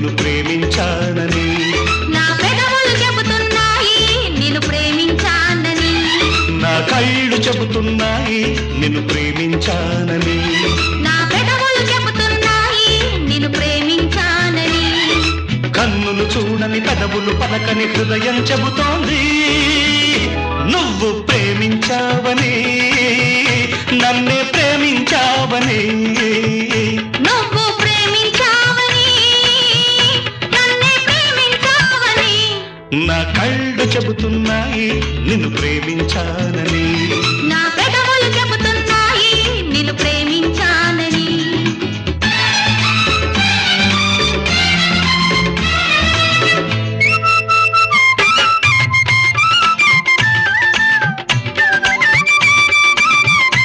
నిన్ను ప్రేమించానని. నా పెదవులు చెబుతున్నాయి నిన్ను ప్రేమించానని. నా కళ్ళు చెబుతున్నాయి నిన్ను ప్రేమించానని. నా పెదవులు చెబుతున్నాయి నిన్ను ప్రేమించానని. కన్నులు చూడని పెదవులు పలకని హృదయం చెబుతోంది నువ్వు ప్రేమించావని, నన్నే ప్రేమించావని. నువ్వు ప్రేమించావని నన్నే ప్రేమించావని. నా కళ్ళు చెబుతున్నాయి నిన్ను ప్రేమించానని.